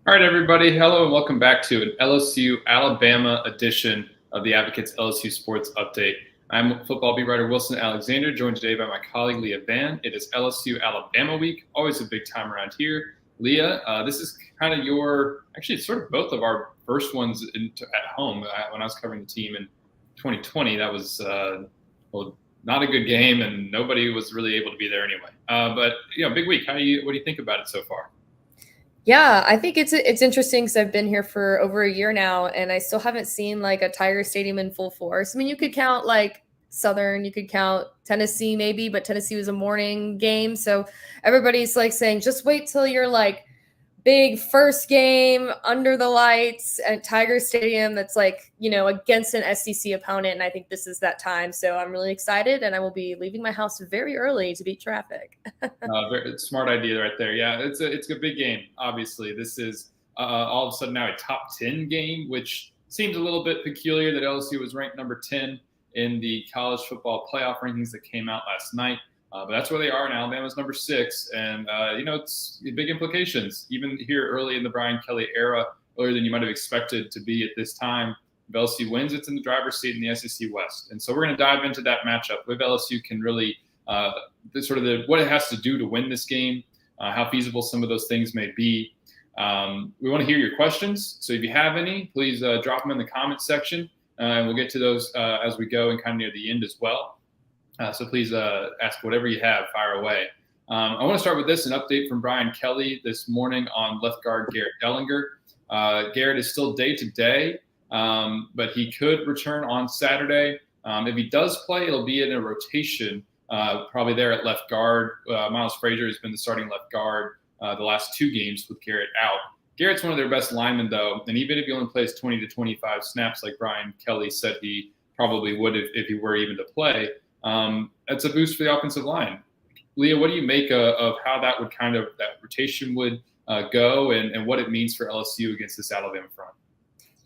All right, everybody. Hello and welcome back to an LSU Alabama edition of the Advocates LSU Sports Update. I'm football beat writer Wilson Alexander, joined today by my colleague Leah Vann. It is LSU Alabama week, always a big time around here. Leah, this is kind of it's sort of both of our first ones at home. When I was covering the team in 2020, that was not a good game, and nobody was really able to be there anyway. But big week. What do you think about it so far? Yeah, I think it's interesting because I've been here for over a year now, and I still haven't seen like a Tiger Stadium in full force. I mean, you could count like Southern, you could count Tennessee maybe, but Tennessee was a morning game, so everybody's like saying just wait till you're like big first game under the lights at Tiger Stadium that's like, against an SEC opponent. And I think this is that time. So I'm really excited, and I will be leaving my house very early to beat traffic. Very smart idea right there. Yeah, it's a big game. Obviously, this is all of a sudden now a top 10 game, which seems a little bit peculiar that LSU was ranked number 10 in the college football playoff rankings that came out last night. But that's where they are, and Alabama's number 6. And, it's big implications, even here early in the Brian Kelly era, earlier than you might have expected to be at this time. If LSU wins, it's in the driver's seat in the SEC West. And so we're going to dive into that matchup. If LSU can really what it has to do to win this game, how feasible some of those things may be. We want to hear your questions. So if you have any, please drop them in the comments section, and we'll get to those as we go and kind of near the end as well. So please ask whatever you have, fire away. I want to start with an update from Brian Kelly this morning on left guard Garrett Dellinger. Garrett is still day-to-day, but he could return on Saturday. If he does play, it'll be in a rotation, probably there at left guard. Miles Frazier has been the starting left guard the last 2 games with Garrett out. Garrett's one of their best linemen, though, and even if he only plays 20 to 25 snaps like Brian Kelly said he probably would if he were even to play, that's a boost for the offensive line. Leah, what do you make of how that rotation would go and what it means for LSU against this Alabama front?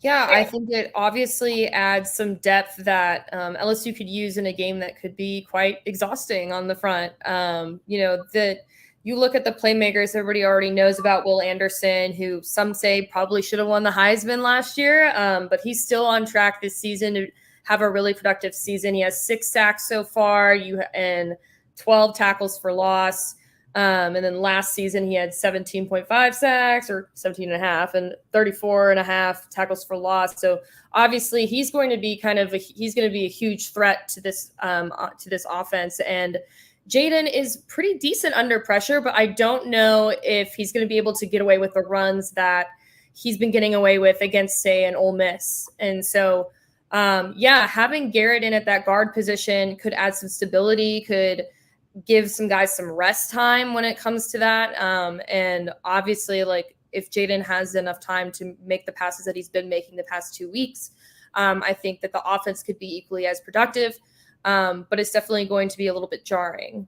Yeah, I think it obviously adds some depth that LSU could use in a game that could be quite exhausting on the front. That you look at the playmakers, everybody already knows about Will Anderson, who some say probably should have won the Heisman last year, but he's still on track this season to have a really productive season. He has 6 sacks so far, and 12 tackles for loss. And then last season he had 17.5 sacks or 17.5 and 34.5 tackles for loss. So obviously he's going to be a huge threat to this offense. And Jaden is pretty decent under pressure, but I don't know if he's going to be able to get away with the runs that he's been getting away with against, say, an Ole Miss. And so, having Garrett in at that guard position could add some stability, could give some guys some rest time when it comes to that. And obviously, like, if Jaden has enough time to make the passes that he's been making the past 2 weeks, I think that the offense could be equally as productive. But it's definitely going to be a little bit jarring.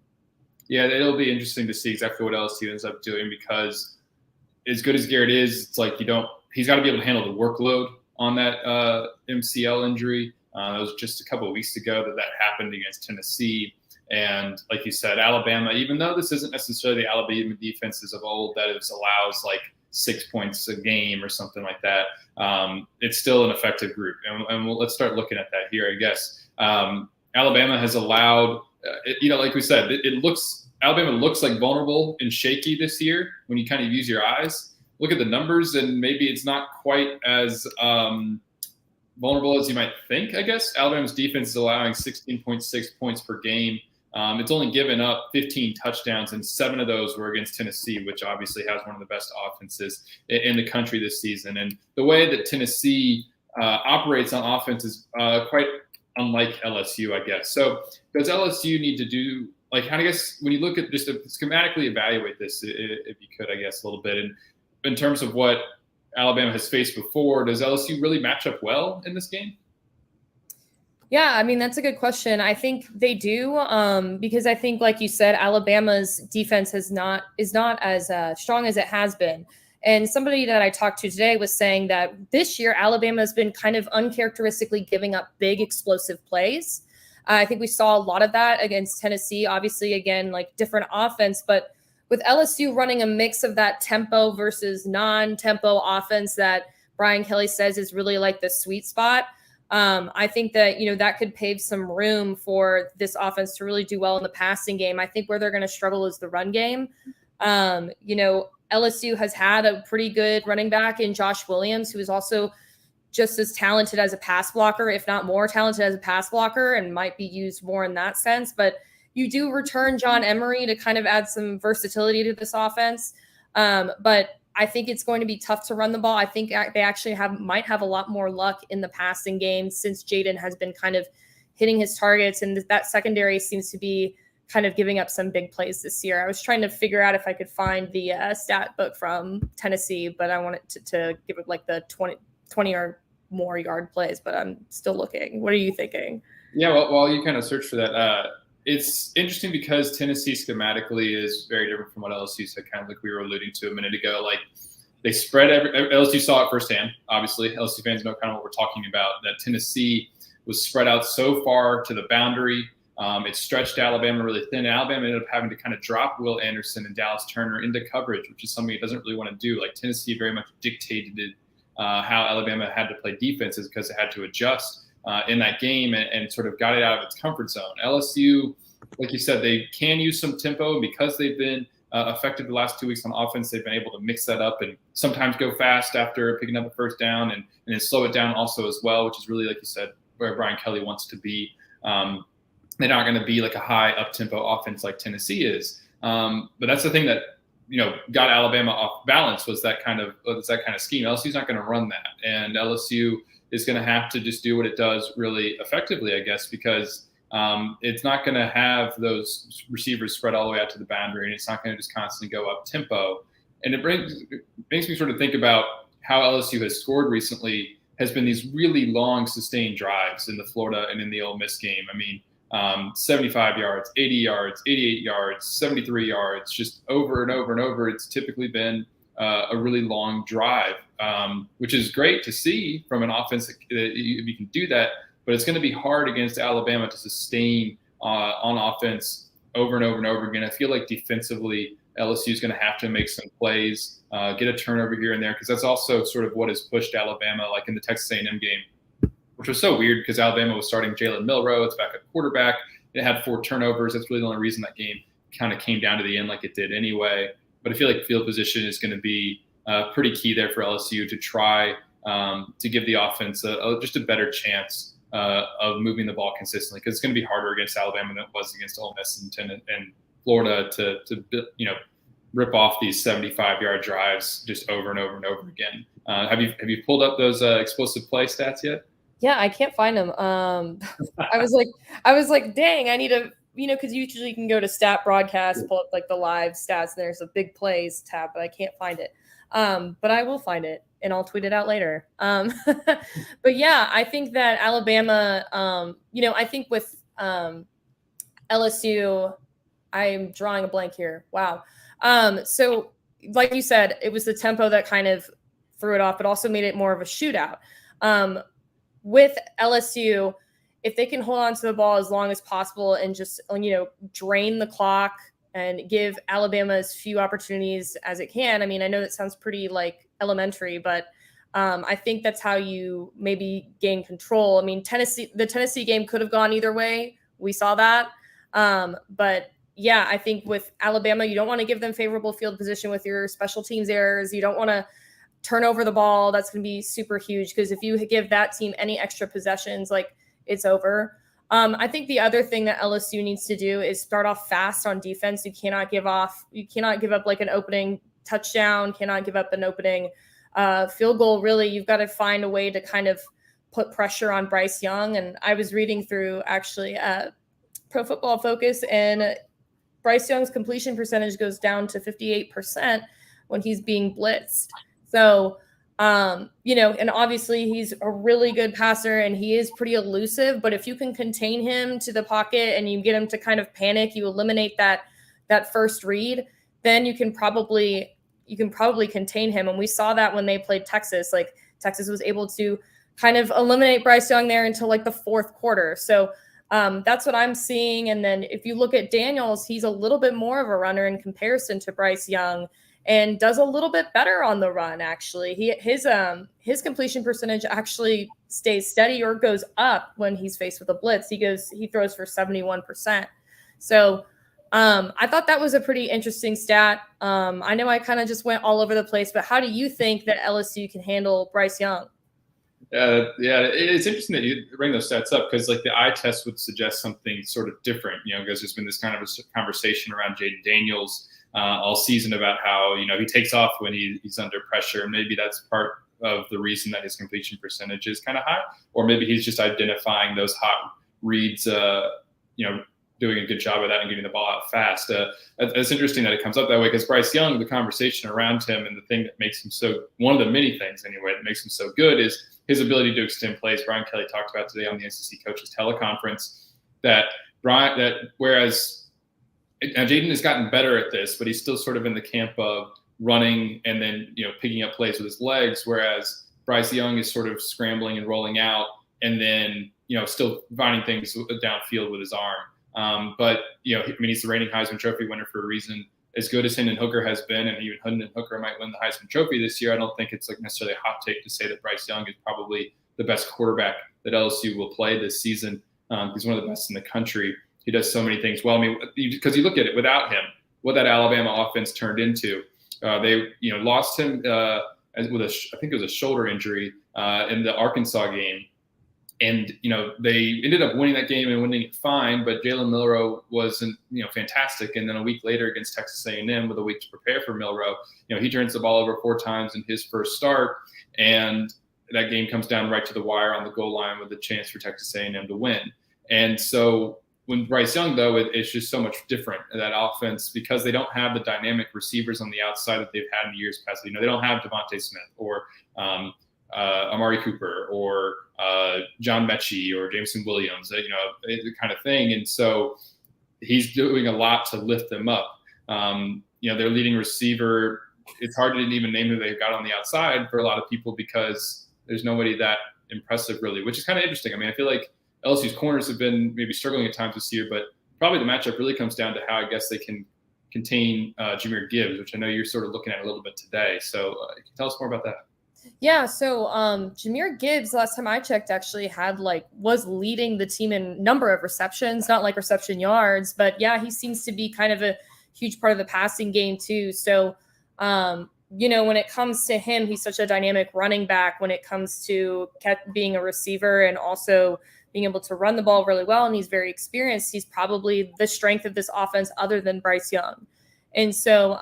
Yeah, it'll be interesting to see exactly what LSU ends up doing, because as good as Garrett is, it's like he's got to be able to handle the workload on that MCL injury. It was just a couple of weeks ago that happened against Tennessee. And like you said, Alabama, even though this isn't necessarily the Alabama defenses of old that allows like 6 points a game or something like that, it's still an effective group. And let's start looking at that here, I guess. Alabama has allowed, like we said, Alabama looks like vulnerable and shaky this year when you kind of use your eyes. Look at the numbers, and maybe it's not quite as vulnerable as you might think, I guess. Alabama's defense is allowing 16.6 points per game. It's only given up 15 touchdowns, and 7 of those were against Tennessee, which obviously has one of the best offenses in the country this season. And the way that Tennessee operates on offense is quite unlike LSU, I guess. So does LSU need to do, like, I guess when you look at just to schematically evaluate this, if you could, I guess, a little bit, and in terms of what Alabama has faced before, does LSU really match up well in this game? Yeah, I mean, that's a good question. I think they do, because I think, like you said, Alabama's defense is not as strong as it has been. And somebody that I talked to today was saying that this year Alabama has been kind of uncharacteristically giving up big explosive plays. I think we saw a lot of that against Tennessee. Obviously, again, like different offense, but with LSU running a mix of that tempo versus non-tempo offense that Brian Kelly says is really like the sweet spot. I think that, that could pave some room for this offense to really do well in the passing game. I think where they're going to struggle is the run game. LSU has had a pretty good running back in Josh Williams, who is also just as talented as a pass blocker, if not more talented as a pass blocker, and might be used more in that sense. But you do return John Emery to kind of add some versatility to this offense. But I think it's going to be tough to run the ball. I think they actually might have a lot more luck in the passing game since Jaden has been kind of hitting his targets, and that secondary seems to be kind of giving up some big plays this year. I was trying to figure out if I could find the stat book from Tennessee, but I wanted to give it like the 20 or more yard plays, but I'm still looking. What are you thinking? Yeah, well, while you kind of search for that, it's interesting because Tennessee schematically is very different from what LSU said, kind of like we were alluding to a minute ago. Like they spread LSU saw it firsthand. Obviously, LSU fans know kind of what we're talking about, that Tennessee was spread out so far to the boundary. It stretched Alabama really thin. Alabama ended up having to kind of drop Will Anderson and Dallas Turner into coverage, which is something it doesn't really want to do. Like Tennessee very much dictated how Alabama had to play defenses because it had to adjust in that game and sort of got it out of its comfort zone. LSU, like you said, they can use some tempo, and because they've been effective the last 2 weeks on offense, they've been able to mix that up and sometimes go fast after picking up a first down and then slow it down also as well, which is really, like you said, where Brian Kelly wants to be. They're not going to be like a high up-tempo offense like Tennessee is. But that's the thing that, got Alabama off balance was that kind of scheme. LSU's not going to run that. And LSU is going to have to just do what it does really effectively, I guess, because it's not going to have those receivers spread all the way out to the boundary, and it's not going to just constantly go up tempo. And it makes me sort of think about how LSU has scored recently has been these really long sustained drives in the Florida and in the Ole Miss game. I mean, 75 yards, 80 yards, 88 yards, 73 yards, just over and over and over. It's typically been a really long drive, which is great to see from an offense that you can do that, but it's going to be hard against Alabama to sustain on offense over and over and over again. I feel like defensively, LSU is going to have to make some plays, get a turnover here and there, because that's also sort of what has pushed Alabama, like in the Texas A&M game, which was so weird because Alabama was starting Jalen Milroe. It's back at quarterback. It had 4 turnovers. That's really the only reason that game kind of came down to the end like it did anyway. But I feel like field position is going to be pretty key there for LSU to try to give the offense just a better chance of moving the ball consistently, because it's going to be harder against Alabama than it was against Ole Miss and Florida to rip off these 75-yard drives just over and over and over again. Have you pulled up those explosive play stats yet? Yeah, I can't find them. I was like, dang, I need to, because usually you can go to stat broadcast, pull up like the live stats, and there's a big plays tab, but I can't find it. But I will find it and I'll tweet it out later. But yeah, I think that Alabama, I think with LSU, I'm drawing a blank here. Wow. So like you said, it was the tempo that kind of threw it off, but also made it more of a shootout. With LSU, if they can hold on to the ball as long as possible and just, drain the clock and give Alabama as few opportunities as it can. I mean, I know that sounds pretty like elementary, but I think that's how you maybe gain control. I mean, the Tennessee game could have gone either way. We saw that. But yeah, I think with Alabama, you don't want to give them favorable field position with your special teams errors. You don't want to turn over the ball. That's going to be super huge, because if you give that team any extra possessions, like, it's over. I think the other thing that LSU needs to do is start off fast on defense. You cannot give up like an opening touchdown, cannot give up an opening field goal. Really, you've got to find a way to kind of put pressure on Bryce Young. And I was reading through actually Pro Football Focus, and Bryce Young's completion percentage goes down to 58% when he's being blitzed. So, and obviously he's a really good passer and he is pretty elusive, but if you can contain him to the pocket and you get him to kind of panic, you eliminate that first read, then you can probably contain him. And we saw that when they played Texas. Like, Texas was able to kind of eliminate Bryce Young there until like the fourth quarter. So That's what I'm seeing. And then if you look at Daniels, he's a little bit more of a runner in comparison to Bryce Young, and does a little bit better on the run. Actually, his completion percentage actually stays steady or goes up when he's faced with a blitz. He throws for 71%. So I thought that was a pretty interesting stat. I know I kind of just went all over the place, but how do you think that LSU can handle Bryce Young? Yeah, it's interesting that you bring those stats up, because like the eye test would suggest something sort of different, because there's been this kind of a conversation around Jaden Daniels all season about how, he takes off when he's under pressure. And maybe that's part of the reason that his completion percentage is kind of high, or maybe he's just identifying those hot reads, doing a good job of that and getting the ball out fast. It's interesting that it comes up that way, because Bryce Young, the conversation around him and the thing that makes him one of the many things anyway, that makes him so good is his ability to extend plays. Brian Kelly talked about today on the SEC coaches teleconference that whereas Jaden has gotten better at this, but he's still sort of in the camp of running and then, picking up plays with his legs, whereas Bryce Young is sort of scrambling and rolling out and then, still finding things downfield with his arm. But he's the reigning Heisman Trophy winner for a reason. As good as Hendon Hooker has been, and even Hendon Hooker might win the Heisman Trophy this year, I don't think it's necessarily a hot take to say that Bryce Young is probably the best quarterback that LSU will play this season. He's one of the best in the country. He does so many things well. I mean, because you look at it without him, what that Alabama offense turned into. They lost him I think it was a shoulder injury in the Arkansas game. And, they ended up winning that game and winning it fine, but Jalen Milroe wasn't, fantastic. And then a week later against Texas A&M, with a week to prepare for Milroe, he turns the ball over 4 times in his first start. And that game comes down right to the wire on the goal line with a chance for Texas A&M to win. And so when Bryce Young, though, it's just so much different, that offense, because they don't have the dynamic receivers on the outside that they've had in years past. They don't have Devontae Smith or Amari Cooper or John Mechie or Jameson Williams, the kind of thing. And so he's doing a lot to lift them up. Their leading receiver, it's hard to even name who they've got on the outside for a lot of people, because there's nobody that impressive really, which is kind of interesting. I mean, I feel like LSU's corners have been maybe struggling at times this year, but probably the matchup really comes down to how I guess they can contain Jahmyr Gibbs, which I know you're sort of looking at a little bit today. So can you tell us more about that? Yeah, so Jahmyr Gibbs, last time I checked, actually was leading the team in number of receptions, not like reception yards, but yeah, he seems to be kind of a huge part of the passing game too. So, when it comes to him, he's such a dynamic running back when it comes to being a receiver and also being able to run the ball really well. And he's very experienced. He's probably the strength of this offense other than Bryce Young. And so,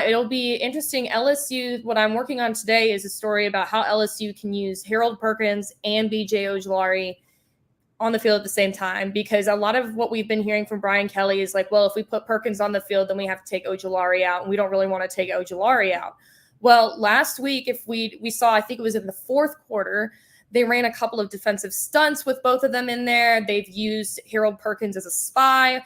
it'll be interesting. LSU, what I'm working on today is a story about how LSU can use Harold Perkins and B.J. Ojulari on the field at the same time, because a lot of what we've been hearing from Brian Kelly is like, well, if we put Perkins on the field, then we have to take Ojulari out, and we don't really want to take Ojulari out. Well, last week, if we saw, I think it was in the fourth quarter, they ran a couple of defensive stunts with both of them in there. They've used Harold Perkins as a spy.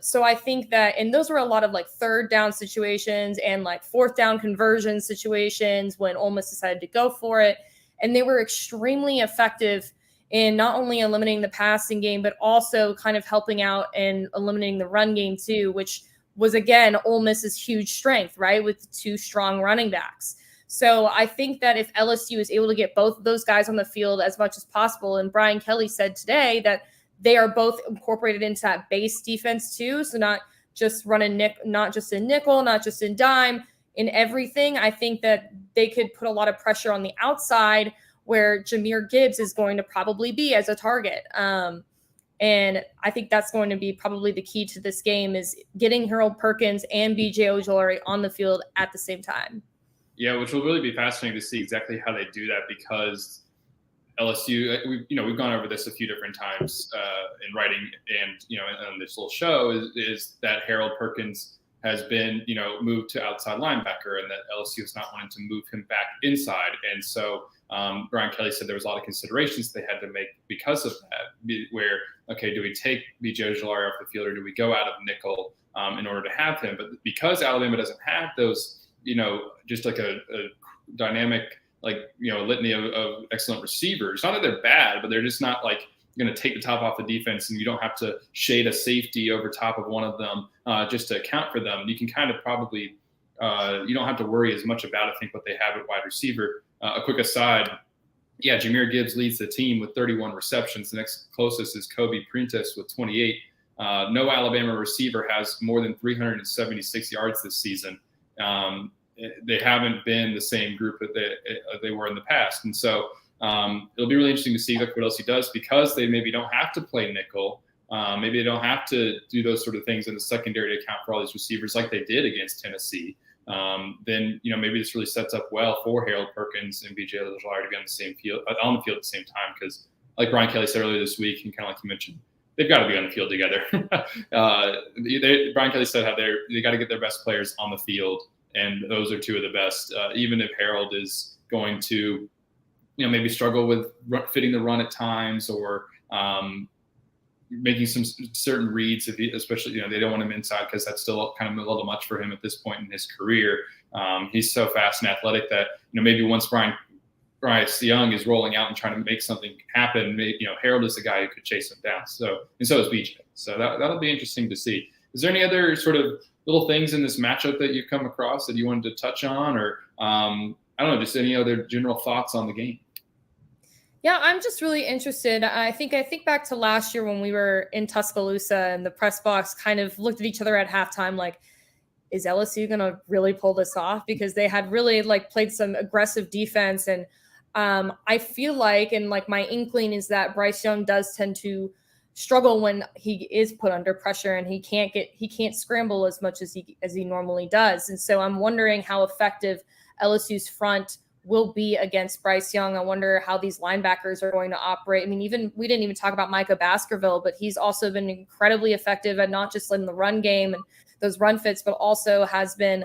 So I think that, and those were a lot of like third down situations and like fourth down conversion situations when Ole Miss decided to go for it. And they were extremely effective in not only eliminating the passing game, but also kind of helping out and eliminating the run game too, which was, again, Ole Miss's huge strength, right? With 2 strong running backs. So I think that if LSU is able to get both of those guys on the field as much as possible, and Brian Kelly said today that they are both incorporated into that base defense too. So not just running not just in nickel, not just in dime, in everything. I think that they could put a lot of pressure on the outside where Jahmyr Gibbs is going to probably be as a target. And I think that's going to be probably the key to this game, is getting Harold Perkins and B.J. Ojulari on the field at the same time. Yeah, which will really be fascinating to see exactly how they do that, because LSU, we've gone over this a few different times in writing and, on this little show is that Harold Perkins has been, moved to outside linebacker, and that LSU is not wanting to move him back inside. And so Brian Kelly said there was a lot of considerations they had to make because of that, where, okay, do we take B.J. Ojulari off the field, or do we go out of nickel in order to have him? But because Alabama doesn't have those, just like a dynamic, litany of excellent receivers. Not that they're bad, but they're just not like going to take the top off the defense, and you don't have to shade a safety over top of one of them just to account for them. You can kind of probably you don't have to worry as much about, I think, what they have at wide receiver. A quick aside, yeah, Jahmyr Gibbs leads the team with 31 receptions. The next closest is Kobe Prentice with 28. No Alabama receiver has more than 376 yards this season. They haven't been the same group that they were in the past. And so it'll be really interesting to see what LSU does, because they maybe don't have to play nickel. Maybe they don't have to do those sort of things in the secondary to account for all these receivers like they did against Tennessee. Then maybe this really sets up well for Harold Perkins and BJ Ojulari to be on the same field, on the field at the same time, because like Brian Kelly said earlier this week, and kind of like you mentioned, they've got to be on the field together. Brian Kelly said how they got to get their best players on the field, and those are two of the best. Even if Harold is going to, maybe struggle with fitting the run at times, or making some certain reads, especially they don't want him inside because that's still kind of a little much for him at this point in his career. He's so fast and athletic that maybe once Bryce Young is rolling out and trying to make something happen, Harold is the guy who could chase him down. So is BJ. So that'll be interesting to see. Is there any other sort of little things in this matchup that you've come across that you wanted to touch on, or I don't know, just any other general thoughts on the game? Yeah, I'm just really interested. I think back to last year when we were in Tuscaloosa and the press box kind of looked at each other at halftime like, is LSU going to really pull this off? Because they had really played some aggressive defense. And I feel like, and my inkling is that Bryce Young does tend to struggle when he is put under pressure, and he can't scramble as much as he normally does. And so I'm wondering how effective LSU's front will be against Bryce Young. I wonder how these linebackers are going to operate. I mean, we didn't even talk about Micah Baskerville, but he's also been incredibly effective at not just in the run game and those run fits, but also has been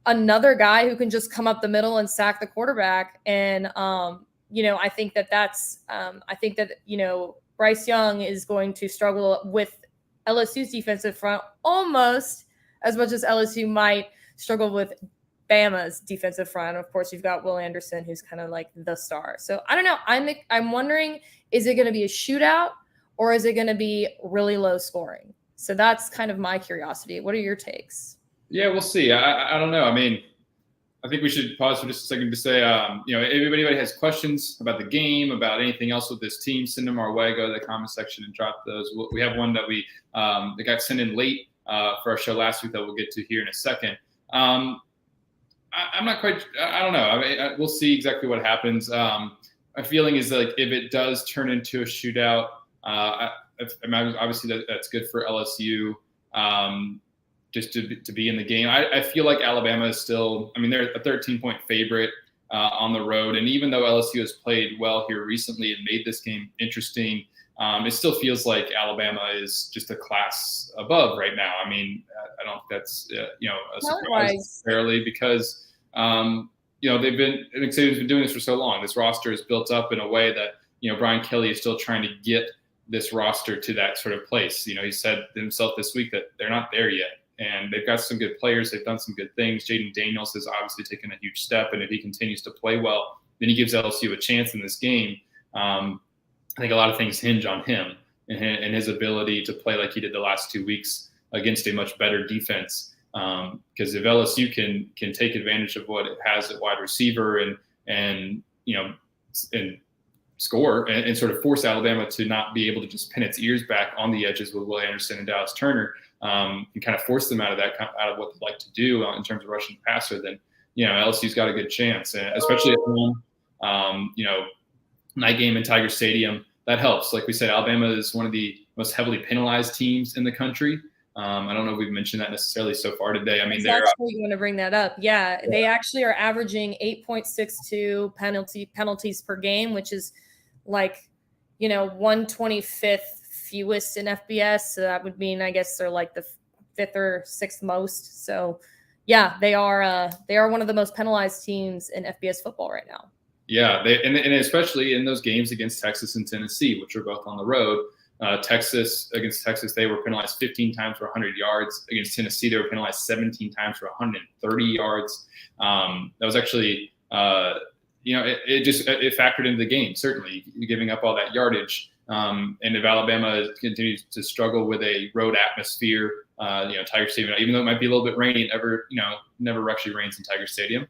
another guy who can just come up the middle and sack the quarterback. And, I think that Bryce Young is going to struggle with LSU's defensive front almost as much as LSU might struggle with Bama's defensive front. Of course, you've got Will Anderson, who's kind of like the star. So I don't know. I'm wondering, is it going to be a shootout, or is it going to be really low scoring? So that's kind of my curiosity. What are your takes? Yeah, we'll see. I don't know. I mean, I think we should pause for just a second to say, if anybody has questions about the game, about anything else with this team, send them our way. Go to the comment section and drop those. We have one that that got sent in late for our show last week that we'll get to here in a second. I'm not quite. I don't know. I mean, we'll see exactly what happens. My feeling is if it does turn into a shootout, obviously that's good for LSU. Just to be in the game. I feel like Alabama is still. I mean, they're a 13-point favorite on the road, and even though LSU has played well here recently and made this game interesting, it still feels like Alabama is just a class above right now. I mean, I don't think that's a surprise necessarily, because Nick Saban's been doing this for so long. This roster is built up in a way that Brian Kelly is still trying to get this roster to that sort of place. He said himself this week that they're not there yet, and they've got some good players. They've done some good things. Jaden Daniels has obviously taken a huge step, and if he continues to play well, then he gives LSU a chance in this game. I think a lot of things hinge on him and his ability to play like he did the last 2 weeks against a much better defense. Because if LSU can take advantage of what it has at wide receiver and score and sort of force Alabama to not be able to just pin its ears back on the edges with Will Anderson and Dallas Turner, and kind of force them out of what they like to do in terms of rushing the passer, then LSU's got a good chance, and especially at home. Night game in Tiger Stadium, that helps. Like we said, Alabama is one of the most heavily penalized teams in the country. I don't know if we've mentioned that necessarily so far today. I mean, they're actually going to bring that up. Yeah, they actually are averaging 8.62 penalties per game, which is 125th fewest in FBS. So that would mean, I guess, they're the 5th or 6th most. So yeah, they are one of the most penalized teams in FBS football right now. Yeah, and especially in those games against Texas and Tennessee, which are both on the road. Against Texas, they were penalized 15 times for 100 yards. Against Tennessee, they were penalized 17 times for 130 yards. That was actually, it factored into the game. Certainly, giving up all that yardage And if Alabama continues to struggle with a road atmosphere, Tiger Stadium, even though it might be a little bit rainy, it never actually rains in Tiger Stadium.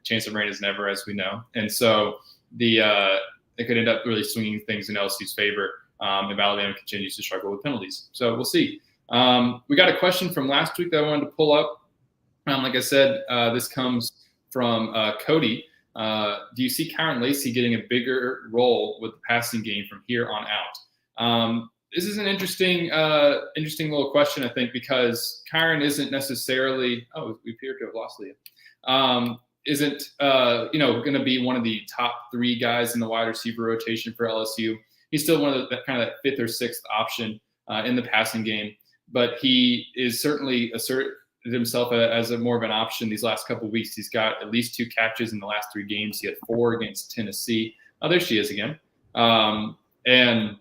Chance of rain is never, as we know. And so it could end up really swinging things in LSU's favor if Alabama continues to struggle with penalties. So we'll see. We got a question from last week that I wanted to pull up. Like I said, this comes from Cody. Do you see Kyron Lacy getting a bigger role with the passing game from here on out? This is an interesting little question, I think, because Kyron isn't necessarily. Oh, we appear to have lost Leah. Isn't going to be one of the top 3 guys in the wide receiver rotation for LSU. He's still one of the kind of that 5th or 6th option in the passing game, but he is certainly asserted himself as a more of an option these last couple of weeks. He's got at least 2 catches in the last 3 games. He had 4 against Tennessee. Oh, there she is again. And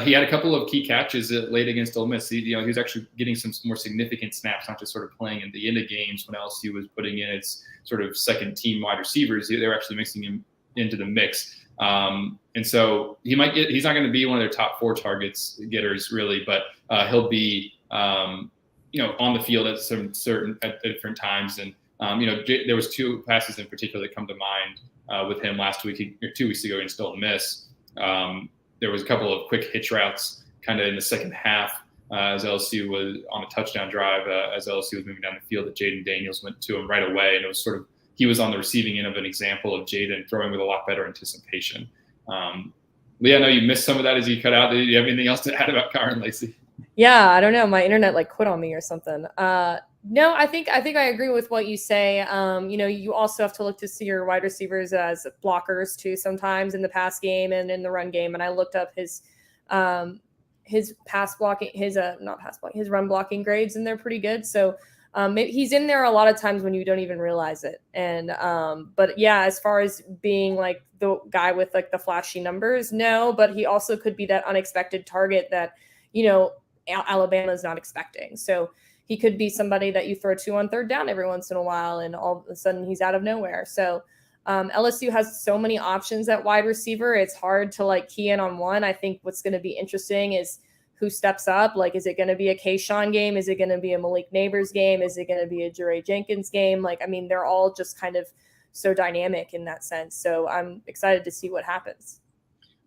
he had a couple of key catches late against Ole Miss. He was actually getting some more significant snaps, not just sort of playing in the end of games when LSU was putting in its sort of second team wide receivers. They were actually mixing him into the mix. And so he's not going to be one of their top 4 targets getters really, but he'll be, on the field at different times. And, there was 2 passes in particular that come to mind with him last week or 2 weeks ago against Ole Miss. There was a couple of quick hitch routes kind of in the second half as LSU was on a touchdown drive, as LSU was moving down the field that Jaden Daniels went to him right away. And it was he was on the receiving end of an example of Jaden throwing with a lot better anticipation. Leah, I know you missed some of that as you cut out. Do you have anything else to add about Kyron Lacy? Yeah, I don't know. My internet quit on me or something. No, I think I agree with what you say. You also have to look to see your wide receivers as blockers too sometimes in the pass game and in the run game. And I looked up his pass blocking, his run blocking grades, and they're pretty good. So he's in there a lot of times when you don't even realize it. And but yeah, as far as being the guy with the flashy numbers, no, but he also could be that unexpected target that Alabama is not expecting. So he could be somebody that you throw to on 3rd down every once in a while, and all of a sudden he's out of nowhere. So LSU has so many options at wide receiver. It's hard to key in on one. I think what's going to be interesting is who steps up. Is it going to be a Kayshawn game? Is it going to be a Malik Neighbors game? Is it going to be a Jure Jenkins game? They're all just kind of so dynamic in that sense. So I'm excited to see what happens.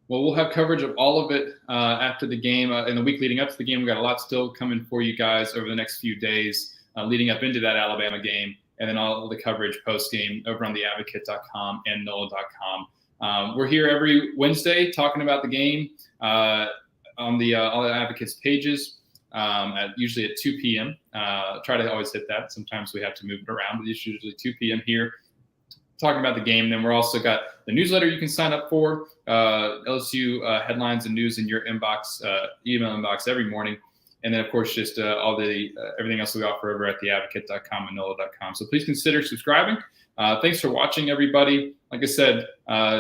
Well, we'll have coverage of all of it after the game. In the week leading up to the game, we've got a lot still coming for you guys over the next few days leading up into that Alabama game, and then all the coverage post-game over on theadvocate.com and NOLA.com. We're here every Wednesday talking about the game on all the Advocates pages, usually at 2 p.m. Try to always hit that. Sometimes we have to move it around, but it's usually 2 p.m. here, talking about the game. And then we're also got the newsletter you can sign up for, LSU headlines and news in your inbox, email inbox every morning. And then, of course, just all the everything else we offer over at theadvocate.com and NOLA.com. So please consider subscribing. Thanks for watching, everybody. Like I said,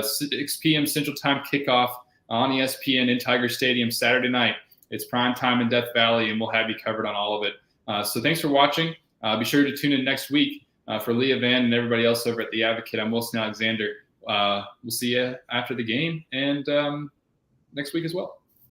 6 p.m. Central Time kickoff on ESPN in Tiger Stadium Saturday night. It's prime time in Death Valley, and we'll have you covered on all of it. So thanks for watching. Be sure to tune in next week for Leah Vann and everybody else over at The Advocate. I'm Wilson Alexander. We'll see you after the game and next week as well.